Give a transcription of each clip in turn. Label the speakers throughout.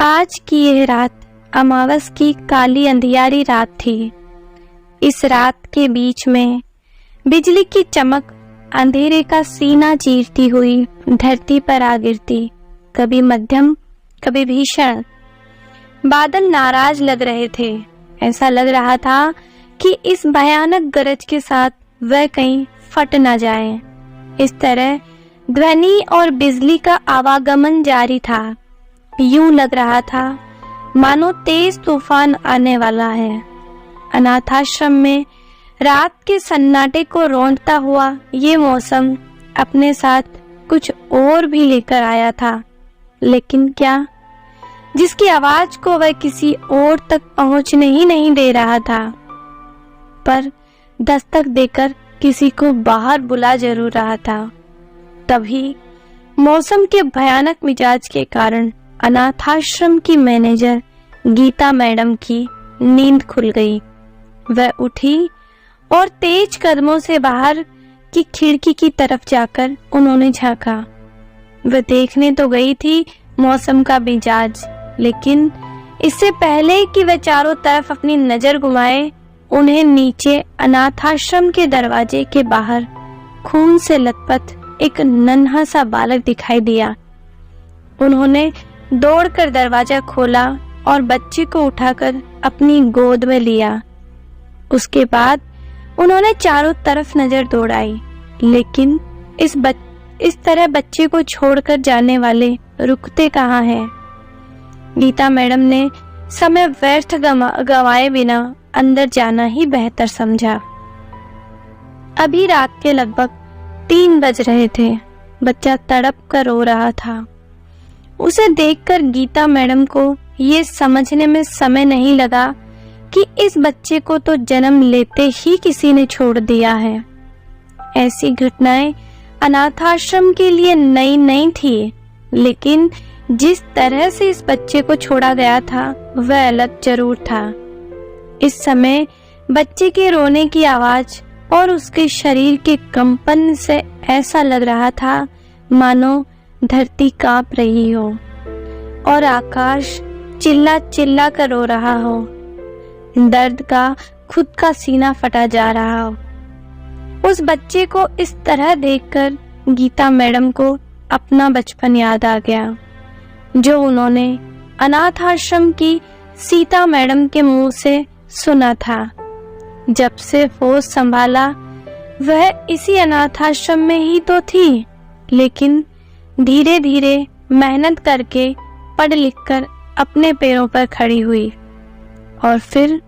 Speaker 1: आज की यह रात अमावस की काली अंधियारी रात थी। इस रात के बीच में बिजली की चमक अंधेरे का सीना चीरती हुई धरती पर आ गिरती, कभी मध्यम कभी भीषण। बादल नाराज लग रहे थे। ऐसा लग रहा था कि इस भयानक गरज के साथ वह कहीं फट न जाए। इस तरह ध्वनि और बिजली का आवागमन जारी था। यूं लग रहा था मानो तेज तूफान आने वाला है। अनाथाश्रम में रात के सन्नाटे को रौंदता हुआ ये मौसम अपने साथ कुछ और भी लेकर आया था। लेकिन क्या? जिसकी आवाज को वह किसी और तक पहुंचने ही नहीं दे रहा था, पर दस्तक देकर किसी को बाहर बुला जरूर रहा था। तभी मौसम के भयानक मिजाज के कारण अनाथाश्रम की मैनेजर गीता मैडम की नींद खुल गई। वह उठी और तेज कदमों से बाहर की खिड़की की तरफ जाकर उन्होंने झांका। वह देखने तो गई थी मौसम का मिजाज, लेकिन इससे पहले कि वह चारों तरफ अपनी नजर घुमाए, उन्हें नीचे अनाथाश्रम के दरवाजे के बाहर खून से लथपथ एक नन्हा सा बालक दिखाई दिया। उन्होंने दौड़कर दरवाजा खोला और बच्चे को उठाकर अपनी गोद में लिया। उसके बाद उन्होंने चारों तरफ नजर दौड़ाई, लेकिन इस तरह बच्चे को छोड़कर जाने वाले रुकते कहाँ हैं। गीता मैडम ने समय व्यर्थ गंवाए बिना अंदर जाना ही बेहतर समझा। अभी रात के लगभग 3 बज रहे थे। बच्चा तड़प कर रो रहा था। उसे देखकर गीता मैडम को ये समझने में समय नहीं लगा कि इस बच्चे को तो जन्म लेते ही किसी ने छोड़ दिया है। ऐसी घटनाएं अनाथाश्रम के लिए नई नहीं थी, लेकिन जिस तरह से इस बच्चे को छोड़ा गया था वह अलग जरूर था। इस समय बच्चे के रोने की आवाज और उसके शरीर के कंपन से ऐसा लग रहा था मानो धरती कांप रही हो और आकाश चिल्ला चिल्ला कर रो रहा हो। दर्द का खुद का सीना फटा जा रहा हो। उस बच्चे को इस तरह देखकर गीता मैडम को अपना बचपन याद आ गया, जो उन्होंने अनाथाश्रम की सीता मैडम के मुंह से सुना था। जब से होश संभाला वह इसी अनाथाश्रम में ही तो थी, लेकिन धीरे धीरे मेहनत करके पढ़ लिख कर अपने पैरों पर खड़ी हुई और फिर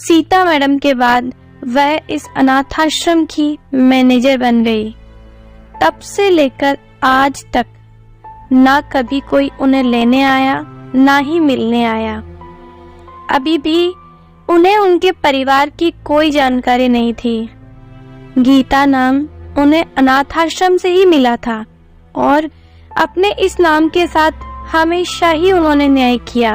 Speaker 1: सीता मैडम के बाद वह इस अनाथाश्रम की मैनेजर बन गई। तब से लेकर आज तक ना कभी कोई उन्हें लेने आया, ना ही मिलने आया। अभी भी उन्हें उनके परिवार की कोई जानकारी नहीं थी। गीता नाम उन्हें अनाथाश्रम से ही मिला था और अपने इस नाम के साथ हमेशा ही उन्होंने न्याय किया।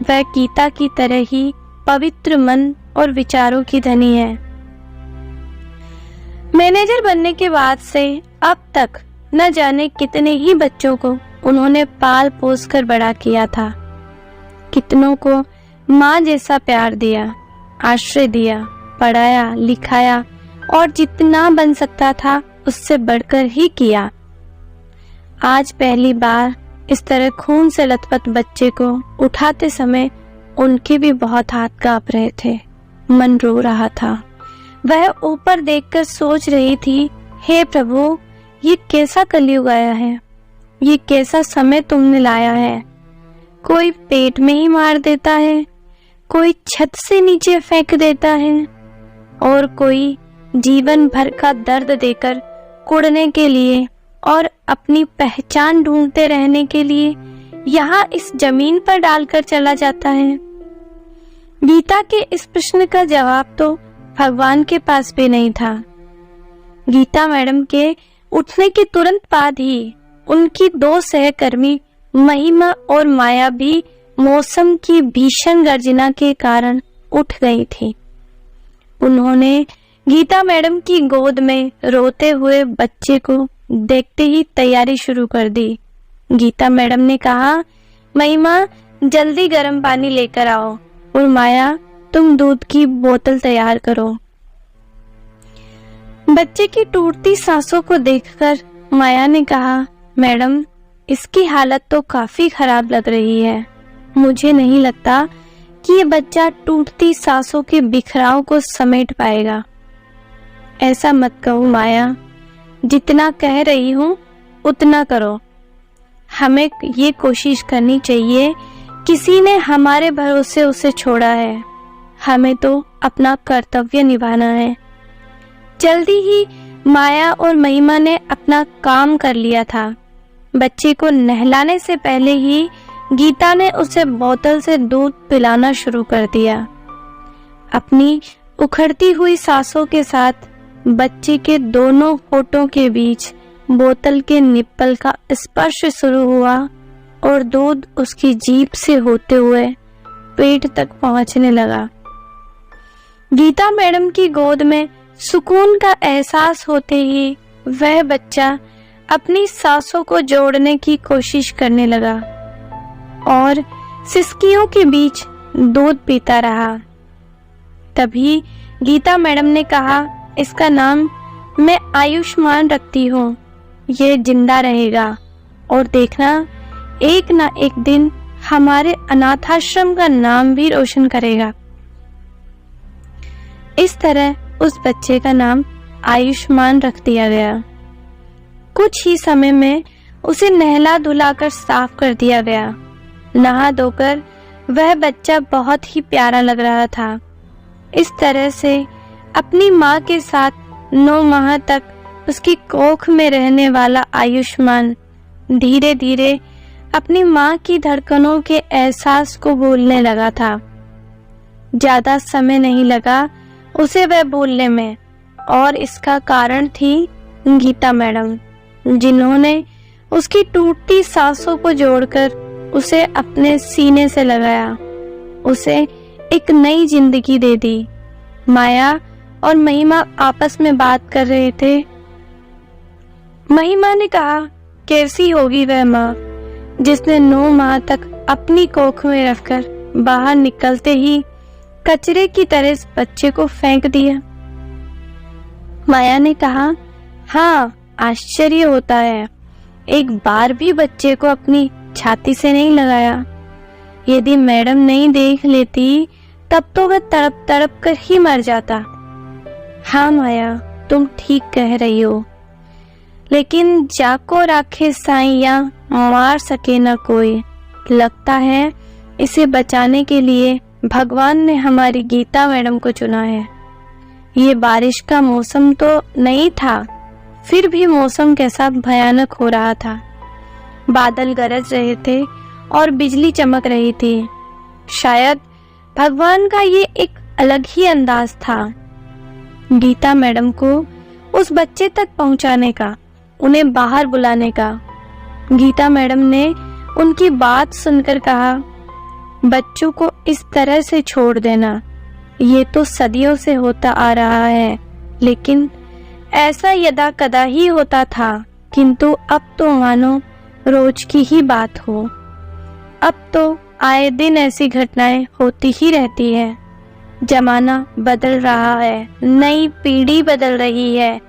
Speaker 1: वह गीता की तरह ही पवित्र मन और विचारों की धनी है। मैनेजर बनने के बाद से अब तक न जाने कितने ही बच्चों को उन्होंने पाल पोस कर बड़ा किया था। कितनों को माँ जैसा प्यार दिया, आश्रय दिया, पढ़ाया, लिखाया और जितना बन सकता था उससे बढ़कर ही किया। आज पहली बार इस तरह खून से लथपथ बच्चे को उठाते समय उनके भी बहुत हाथ कांप रहे थे। मन रो रहा था। वह ऊपर देखकर सोच रही थी, हे प्रभु, ये कैसा कलयुग आया है, ये कैसा समय तुमने लाया है। कोई पेट में ही मार देता है, कोई छत से नीचे फेंक देता है और कोई जीवन भर का दर्द देकर कुड़ने के लिए और अपनी पहचान ढूंढते रहने के लिए यहाँ इस जमीन पर डालकर चला जाता है। गीता के इस प्रश्न का जवाब तो भगवान के पास भी नहीं था। गीता मैडम के उठने के तुरंत बाद ही उनकी 2 सहकर्मी महिमा और माया भी मौसम की भीषण गर्जना के कारण उठ गई थी। उन्होंने गीता मैडम की गोद में रोते हुए बच्चे को देखते ही तैयारी शुरू कर दी। गीता मैडम ने कहा, महिमा जल्दी गर्म पानी लेकर आओ और माया तुम दूध की बोतल तैयार करो। बच्चे की टूटती सांसों को देखकर माया ने कहा, मैडम इसकी हालत तो काफी खराब लग रही है। मुझे नहीं लगता कि ये बच्चा टूटती सांसों के बिखराव को समेट पाएगा। ऐसा मत कहो माया, जितना कह रही हूँ उतना करो। हमें ये कोशिश करनी चाहिए, किसी ने हमारे भरोसे उसे छोड़ा है, हमें तो अपना कर्तव्य निभाना है। जल्दी ही माया और महिमा ने अपना काम कर लिया था। बच्चे को नहलाने से पहले ही गीता ने उसे बोतल से दूध पिलाना शुरू कर दिया। अपनी उखड़ती हुई सांसों के साथ बच्चे के दोनों होठों के बीच बोतल के निप्पल का स्पर्श शुरू हुआ और दूध उसकी जीभ से होते हुए पेट तक पहुंचने लगा। गीता मैडम की गोद में सुकून का एहसास होते ही वह बच्चा अपनी सांसों को जोड़ने की कोशिश करने लगा और सिसकियों के बीच दूध पीता रहा। तभी गीता मैडम ने कहा, इसका नाम मैं आयुष्मान रखती हूँ, ये जिंदा रहेगा और देखना एक ना एक दिन हमारे अनाथाश्रम का नाम भी रोशन करेगा। इस तरह उस बच्चे का नाम आयुष्मान रख दिया गया। कुछ ही समय में उसे नहला धुलाकर साफ कर दिया गया। नहा धोकर वह बच्चा बहुत ही प्यारा लग रहा था। इस तरह से अपनी माँ के साथ 9 माह तक उसकी कोख में रहने वाला आयुष्मान धीरे धीरे अपनी माँ की धड़कनों के एहसास को भूलने लगा था। ज्यादा समय नहीं लगा उसे वह भूलने में, और इसका कारण थी गीता मैडम, जिन्होंने उसकी टूटती सांसों को जोड़कर उसे अपने सीने से लगाया, उसे एक नई जिंदगी दे दी। माया और महिमा आपस में बात कर रहे थे। महिमा ने कहा, कैसी होगी वह माँ जिसने 9 माह तक अपनी कोख में रखकर बाहर निकलते ही कचरे की तरह इस बच्चे को फेंक दिया। माया ने कहा, हाँ आश्चर्य होता है, एक बार भी बच्चे को अपनी छाती से नहीं लगाया। यदि मैडम नहीं देख लेती तब तो वह तड़प तड़प कर ही मर जाता। हाँ माया, तुम ठीक कह रही हो, लेकिन जाको राखे साईं मार सके न कोई। लगता है इसे बचाने के लिए भगवान ने हमारी गीता मैडम को चुना है। ये बारिश का मौसम तो नहीं था, फिर भी मौसम कैसा भयानक हो रहा था। बादल गरज रहे थे और बिजली चमक रही थी। शायद भगवान का ये एक अलग ही अंदाज था, गीता मैडम को उस बच्चे तक पहुंचाने का, उन्हें बाहर बुलाने का। गीता मैडम ने उनकी बात सुनकर कहा, बच्चों को इस तरह से छोड़ देना ये तो सदियों से होता आ रहा है, लेकिन ऐसा यदा कदा ही होता था, किंतु अब तो मानो रोज की ही बात हो। अब तो आए दिन ऐसी घटनाएं होती ही रहती है। जमाना बदल रहा है, नई पीढ़ी बदल रही है।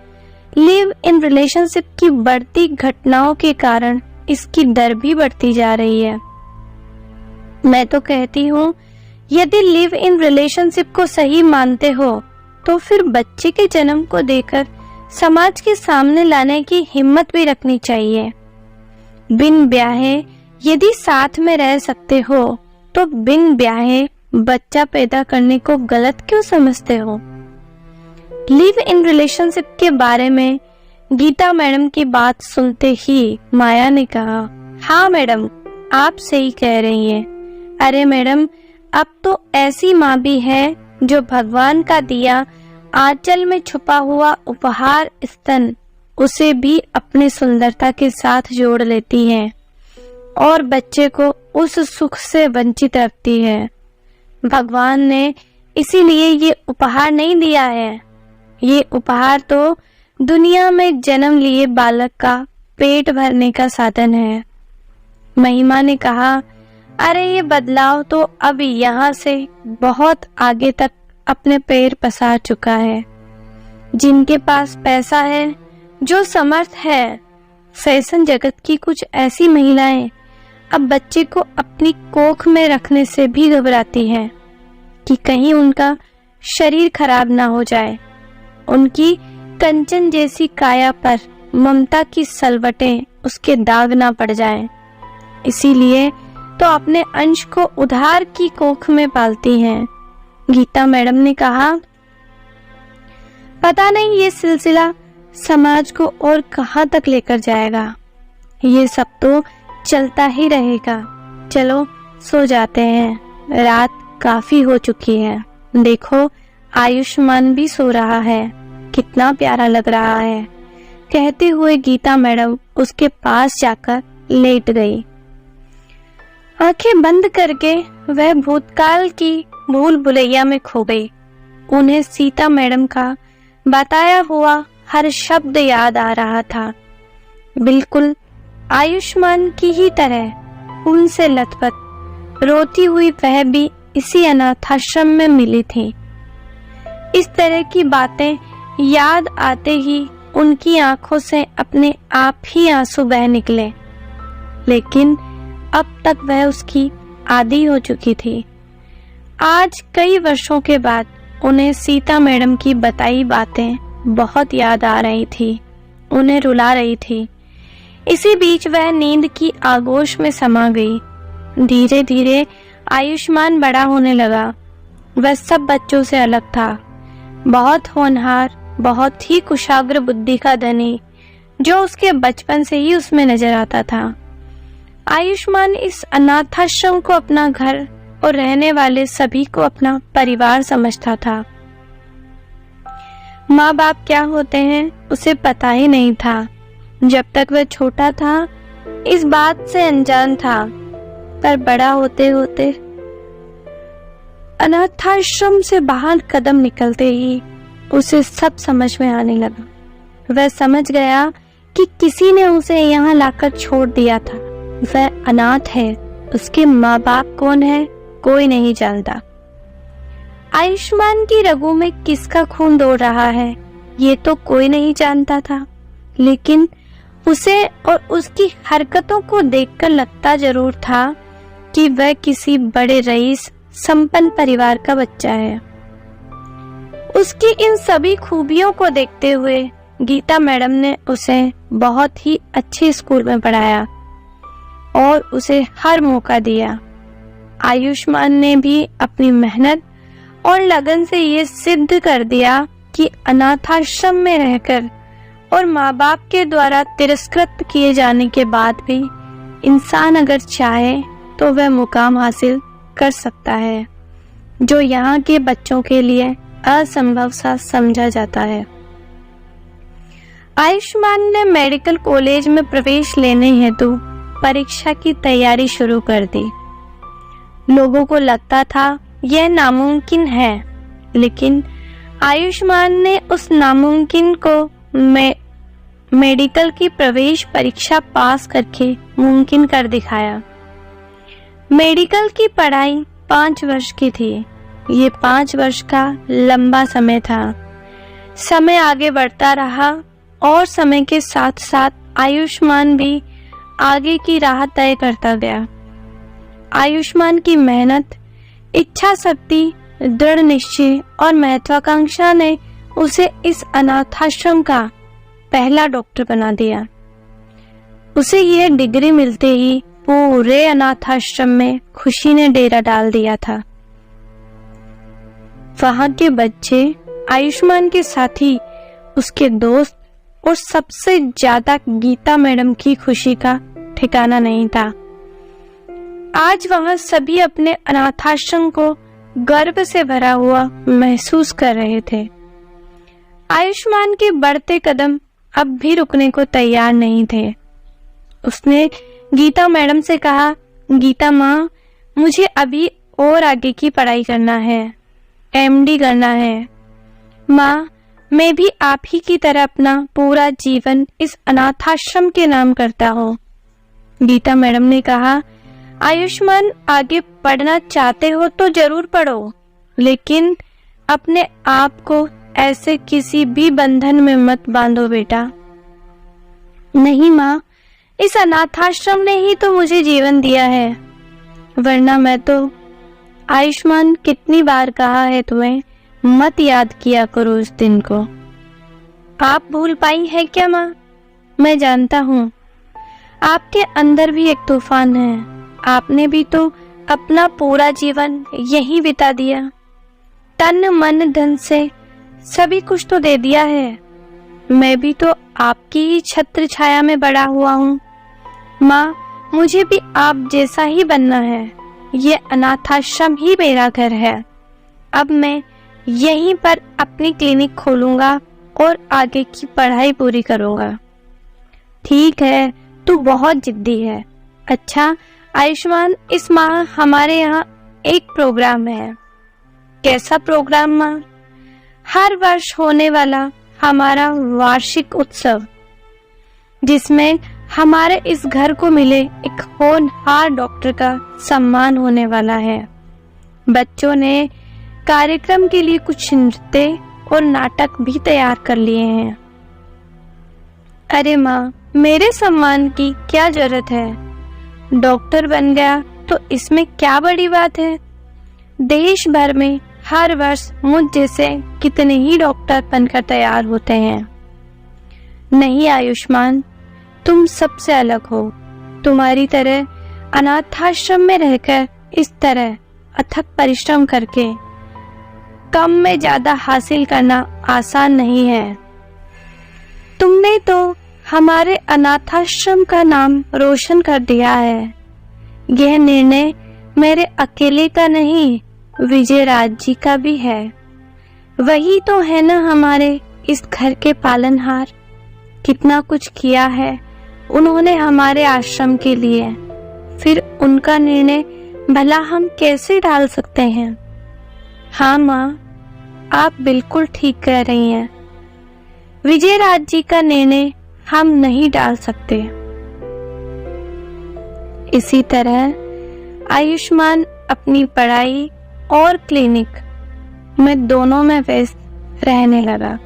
Speaker 1: लिव इन रिलेशनशिप की बढ़ती घटनाओं के कारण इसकी दर भी बढ़ती जा रही है। मैं तो कहती हूँ, यदि लिव इन रिलेशनशिप को सही मानते हो तो फिर बच्चे के जन्म को देकर समाज के सामने लाने की हिम्मत भी रखनी चाहिए। बिन ब्याहे यदि साथ में रह सकते हो तो बिन ब्याहे बच्चा पैदा करने को गलत क्यों समझते हो? लिव इन रिलेशनशिप के बारे में गीता मैडम की बात सुनते ही माया ने कहा, हाँ मैडम आप सही कह रही हैं। अरे मैडम, अब तो ऐसी माँ भी है जो भगवान का दिया आंचल में छुपा हुआ उपहार स्तन उसे भी अपनी सुंदरता के साथ जोड़ लेती है और बच्चे को उस सुख से वंचित रखती है। भगवान ने इसीलिए ये उपहार नहीं दिया है। ये उपहार तो दुनिया में जन्म लिए बालक का पेट भरने का साधन है। महिमा ने कहा, अरे ये बदलाव तो अब यहाँ से बहुत आगे तक अपने पैर पसार चुका है। जिनके पास पैसा है, जो समर्थ है, फैशन जगत की कुछ ऐसी महिलाएं अब बच्चे को अपनी कोख में रखने से भी घबराती हैं कि कहीं उनका शरीर खराब ना हो जाए, उनकी कंचन जैसी काया पर ममता की सलवटें उसके दाग ना पड़ जाएं। इसीलिए तो अपने अंश को उधार की कोख में पालती हैं। गीता मैडम ने कहा, पता नहीं ये सिलसिला समाज को और कहां तक लेकर जाएगा। ये सब तो चलता ही रहेगा। चलो सो जाते हैं, रात काफी हो चुकी है। देखो आयुष्मान भी सो रहा है, कितना प्यारा लग रहा है। कहते हुए गीता मैडम उसके पास जाकर लेट गई। आंखें बंद करके वह भूतकाल की भूल भुलैया में खो गई। उन्हें सीता मैडम का बताया हुआ हर शब्द याद आ रहा था, बिल्कुल आयुष्मान की ही तरह उनसे लथपथ रोती हुई वह भी इसी अनाथाश्रम में मिली थी। इस तरह की बातें याद आते ही उनकी आंखों से अपने आप ही आंसू बह निकले, लेकिन अब तक वह उसकी आदी हो चुकी थी। आज कई वर्षों के बाद उन्हें सीता मैडम की बताई बातें बहुत याद आ रही थी, उन्हें रुला रही थी। इसी बीच वह नींद की आगोश में समा गई। धीरे धीरे आयुष्मान बड़ा होने लगा। वह सब बच्चों से अलग था, बहुत होनहार, बहुत ही कुशाग्र बुद्धि का धनी, जो उसके बचपन से ही उसमें नजर आता था। आयुष्मान इस अनाथाश्रम को अपना घर और रहने वाले सभी को अपना परिवार समझता था। माँ बाप क्या होते हैं उसे पता ही नहीं था। जब तक वह छोटा था इस बात से अनजान था, पर बड़ा होते होते अनाथाश्रम से बाहर कदम निकलते ही उसे सब समझ में आने लगा। वह समझ गया कि किसी ने उसे यहाँ लाकर छोड़ दिया था। वह अनाथ है, उसके माँ बाप कौन है कोई नहीं जानता। आयुष्मान की रगों में किसका खून दौड़ रहा है ये तो कोई नहीं जानता था, लेकिन उसे और उसकी हरकतों को देखकर लगता जरूर था कि वह किसी बड़े रईस संपन्न परिवार का बच्चा है। उसकी इन सभी खूबियों को देखते हुए गीता मैडम ने उसे बहुत ही अच्छे स्कूल में पढ़ाया और उसे हर मौका दिया। आयुष्मान ने भी अपनी मेहनत और लगन से ये सिद्ध कर दिया कि अनाथाश्रम में रहकर और माँ बाप के द्वारा तिरस्कृत किए जाने के बाद भी इंसान अगर चाहे तो वह मुकाम हासिल कर सकता है, जो यहाँ के बच्चों के लिए असंभव सा समझा जाता है। आयुष्मान ने मेडिकल कॉलेज में प्रवेश लेने हेतु परीक्षा की तैयारी शुरू कर दी। लोगों को लगता था यह नामुमकिन है, लेकिन आयुष्मान ने उस नामुमकिन को मेडिकल की प्रवेश परीक्षा पास करके मुमकिन कर दिखाया। मेडिकल की पढ़ाई 5 वर्ष की थी। ये 5 वर्ष का लंबा समय था। समय आगे बढ़ता रहा और समय के साथ साथ आयुष्मान भी आगे की राह तय करता गया। आयुष्मान की मेहनत, इच्छा शक्ति, दृढ़ निश्चय और महत्वाकांक्षा ने उसे इस अनाथाश्रम का पहला डॉक्टर बना दिया। उसे यह डिग्री मिलते ही पूरे अनाथाश्रम में खुशी ने डेरा डाल दिया था। वहां के बच्चे, आयुष्मान के साथी, उसके दोस्त और सबसे ज्यादा गीता मैडम की खुशी का ठिकाना नहीं था। आज वहां सभी अपने अनाथाश्रम को गर्व से भरा हुआ महसूस कर रहे थे। आयुष्मान के बढ़ते कदम अब भी रुकने को तैयार नहीं थे। उसने गीता मैडम से कहा, गीता माँ, मुझे अभी और आगे की पढ़ाई करना है, MD करना है। माँ, मैं भी आप ही की तरह अपना पूरा जीवन इस अनाथाश्रम के नाम करता हूँ। गीता मैडम ने कहा, आयुष्मान, आगे पढ़ना चाहते हो तो जरूर पढ़ो, लेकिन अपने आप को ऐसे किसी भी बंधन में मत बांधो बेटा। नहीं माँ, इस अनाथाश्रम ने ही तो मुझे जीवन दिया है, वरना मैं तो। आयुष्मान, कितनी बार कहा है तुम्हें, मत याद किया करो उस दिन को। आप भूल पाई है क्या माँ? मैं जानता हूँ आपके अंदर भी एक तूफान है। आपने भी तो अपना पूरा जीवन यही बिता दिया, तन मन धन से सभी कुछ तो दे दिया है। मैं भी तो आपकी ही छत्र छाया में बड़ा हुआ हूँ माँ, मुझे भी आप जैसा ही बनना है। ये अनाथाश्रम ही मेरा घर है। अब मैं यहीं पर अपनी क्लिनिक खोलूंगा और आगे की पढ़ाई पूरी करूंगा। ठीक है, तू बहुत जिद्दी है। अच्छा आयुष्मान, इस माह हमारे यहाँ एक प्रोग्राम है। कैसा प्रोग्राम माँ? हर वर्ष होने वाला हमारा वार्षिक उत्सव, जिसमें हमारे इस घर को मिले एक होनहार डॉक्टर का सम्मान होने वाला है। बच्चों ने कार्यक्रम के लिए कुछ नृत्य और नाटक भी तैयार कर लिए हैं। अरे माँ, मेरे सम्मान की क्या जरूरत है? डॉक्टर बन गया तो इसमें क्या बड़ी बात है? देश भर में हर वर्ष मुझ जैसे कितने ही डॉक्टर बनकर तैयार होते हैं। नहीं आयुष्मान, तुम सबसे अलग हो। तुम्हारी तरह अनाथाश्रम में रहकर इस तरह अथक परिश्रम करके कम में ज्यादा हासिल करना आसान नहीं है। तुमने तो हमारे अनाथाश्रम का नाम रोशन कर दिया है। यह निर्णय मेरे अकेले का नहीं, विजय राज जी का भी है। वही तो है ना हमारे इस घर के पालनहार। कितना कुछ किया है उन्होंने हमारे आश्रम के लिए, फिर उनका निर्णय भला हम कैसे टाल सकते हैं? हाँ माँ, आप बिल्कुल ठीक कह रही हैं। विजय राज जी का निर्णय हम नहीं टाल सकते। इसी तरह आयुष्मान अपनी पढ़ाई और क्लिनिक में दोनों में व्यस्त रहने लगा।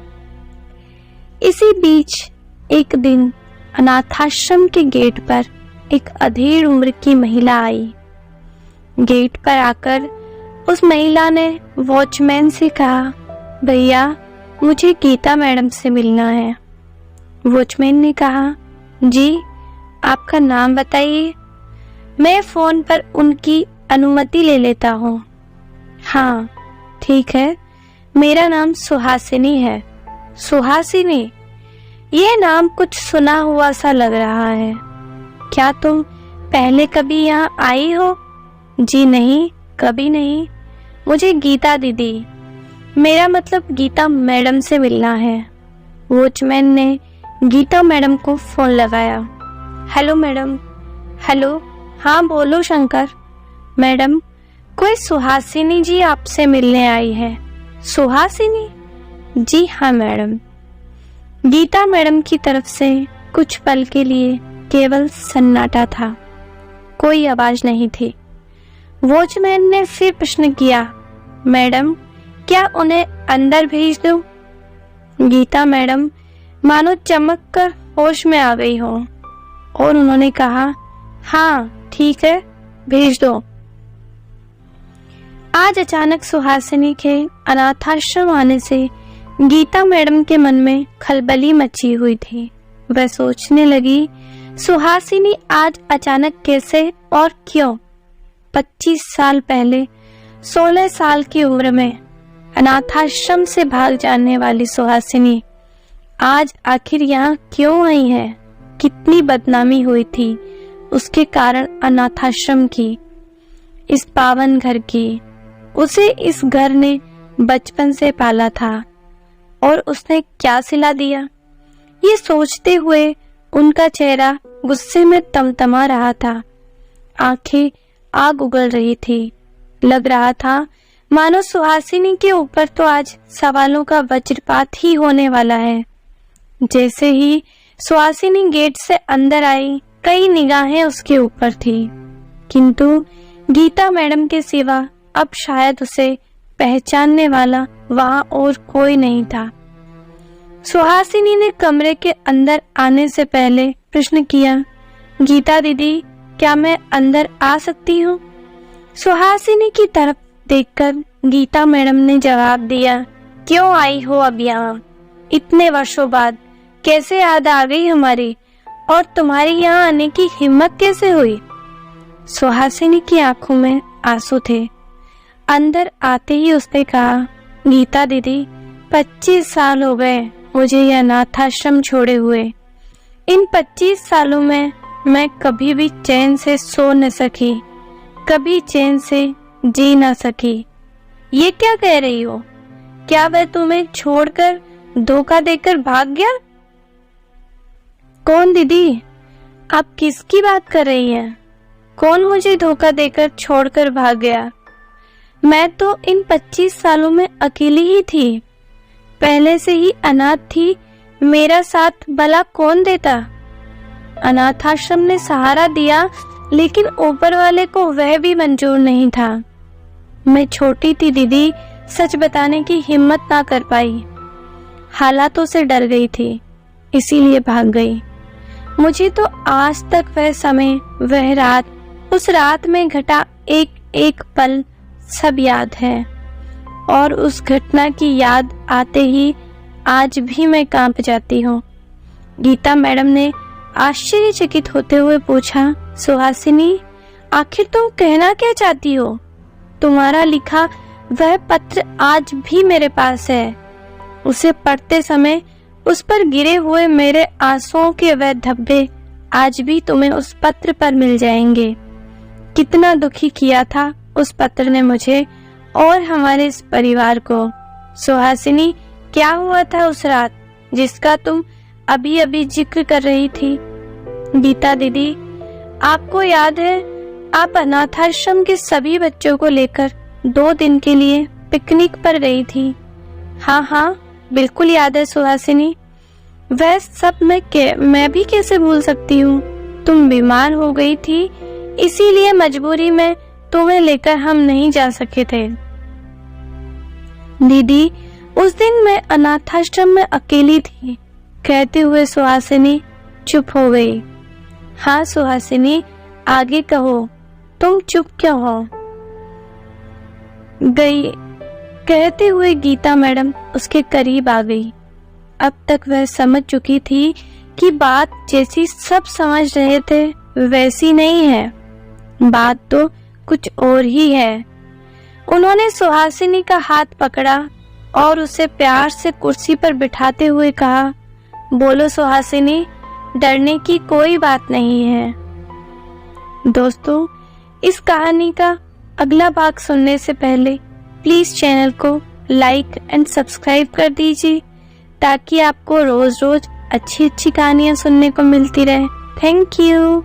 Speaker 1: इसी बीच एक दिन अनाथाश्रम के गेट पर एक अधेड़ उम्र की महिला आई। गेट पर आकर उस महिला ने वॉचमैन से कहा, भैया मुझे गीता मैडम से मिलना है। वॉचमैन ने कहा, जी आपका नाम बताइए, मैं फोन पर उनकी अनुमति ले लेता हूँ। हाँ ठीक है, मेरा नाम सुहासिनी है। सुहासिनी, ये नाम कुछ सुना हुआ सा लग रहा है। क्या तुम पहले कभी यहाँ आई हो? जी नहीं, कभी नहीं। मुझे गीता दीदी, मेरा मतलब गीता मैडम से मिलना है। वॉचमैन ने गीता मैडम को फोन लगाया। Hello madam. हेलो, हाँ बोलो शंकर। मैडम, कोई सुहासिनी जी आपसे मिलने आई है। सुहासिनी? जी हाँ मैडम। गीता मैडम की तरफ से कुछ पल के लिए केवल सन्नाटा था, कोई आवाज नहीं थी। वॉचमैन ने फिर प्रश्न किया, मैडम क्या उन्हें अंदर भेज दूं? गीता मैडम मानो चमक कर होश में आ गई हो और उन्होंने कहा, हाँ ठीक है, भेज दो। आज अचानक सुहासिनी के अनाथाश्रम आने से गीता मैडम के मन में खलबली मची हुई थी। वह सोचने लगी, सुहासिनी आज अचानक कैसे और क्यों? 25 साल पहले 16 साल की उम्र में अनाथाश्रम से भाग जाने वाली सुहासिनी आज आखिर यहाँ क्यों आई है? कितनी बदनामी हुई थी उसके कारण अनाथाश्रम की, इस पावन घर की। उसे इस घर ने बचपन से पाला था और उसने क्या सिला दिया? ये सोचते हुए उनका चेहरा गुस्से में तमतमा रहा था। आंखें आग उगल रही थी। लग रहा था मानो सुहासिनी के ऊपर तो आज सवालों का वज्रपात ही होने वाला है। जैसे ही सुहासिनी गेट से अंदर आई, कई निगाहें उसके ऊपर थी। किंतु गीता मैडम के सिवा अब शायद उसे पहचानने वाला वहां और कोई नहीं था। सुहासिनी ने कमरे के अंदर आने से पहले प्रश्न किया, गीता दीदी, क्या मैं अंदर आ सकती हूँ? सुहासिनी की तरफ देखकर गीता मैडम ने जवाब दिया, क्यों आई हो अब यहाँ? इतने वर्षों बाद कैसे याद आ गई हमारी, और तुम्हारी यहाँ आने की हिम्मत कैसे हुई? सुहासिनी की आंखों में आंसू थे। अंदर आते ही उसने कहा, गीता दीदी, 25 साल हो गए मुझे यह अनाथाश्रम छोड़े हुए। इन 25 सालों में मैं कभी भी चैन से सो न सकी, कभी चैन से जी न सकी। ये क्या कह रही हो? क्या वह तुम्हें छोड़कर धोखा देकर भाग गया? कौन दीदी? आप किसकी बात कर रही हैं? कौन मुझे धोखा देकर छोड़कर भाग गया? मैं तो इन 25 सालों में अकेली ही थी, पहले से ही अनाथ थी। मेरा साथ भला कौन देता? अनाथाश्रम ने सहारा दिया, लेकिन ऊपर वाले को वह भी मंजूर नहीं था। मैं छोटी थी दीदी, सच बताने की हिम्मत ना कर पाई। हालातों से डर गई थी, इसीलिए भाग गई। मुझे तो आज तक वह समय, वह रात, उस रात में घटा एक एक पल सब याद है, और उस घटना की याद आते ही आज भी मैं कांप जाती हूँ। गीता मैडम ने आश्चर्यचकित होते हुए पूछा, सुहासिनी, आखिर तुम कहना क्या चाहती हो? तुम्हारा लिखा वह पत्र आज भी मेरे पास है। उसे पढ़ते समय उस पर गिरे हुए मेरे आंसुओं के वह धब्बे आज भी तुम्हें उस पत्र पर मिल जाएंगे। कितना दुखी किया था उस पत्र ने मुझे और हमारे इस परिवार को। सुहासिनी, क्या हुआ था उस रात जिसका तुम अभी अभी जिक्र कर रही थी? गीता दीदी, आपको याद है, आप अनाथाश्रम के सभी बच्चों को लेकर 2 दिन के लिए पिकनिक पर गई थी। हाँ हाँ, बिल्कुल याद है सुहासिनी। वह सब मैं भी कैसे भूल सकती हूँ। तुम बीमार हो गई थी, इसीलिए मजबूरी में तुम्हें लेकर हम नहीं जा सके थे। दीदी, उस दिन मैं अनाथाश्रम में अकेली थी, कहते हुए सुहासिनी चुप हो गई। हाँ सुहासिनी, आगे कहो, तुम चुप क्यों हो गई? कहते हुए गीता मैडम उसके करीब आ गई। अब तक वह समझ चुकी थी कि बात जैसी सब समझ रहे थे वैसी नहीं है, बात तो कुछ और ही है। उन्होंने सुहासिनी का हाथ पकड़ा और उसे प्यार से कुर्सी पर बिठाते हुए कहा, बोलो सुहासिनी, डरने की कोई बात नहीं है। दोस्तों, इस कहानी का अगला भाग सुनने से पहले प्लीज चैनल को लाइक एंड सब्सक्राइब कर दीजिए, ताकि आपको रोज रोज अच्छी अच्छी कहानियां सुनने को मिलती रहे। Thank you.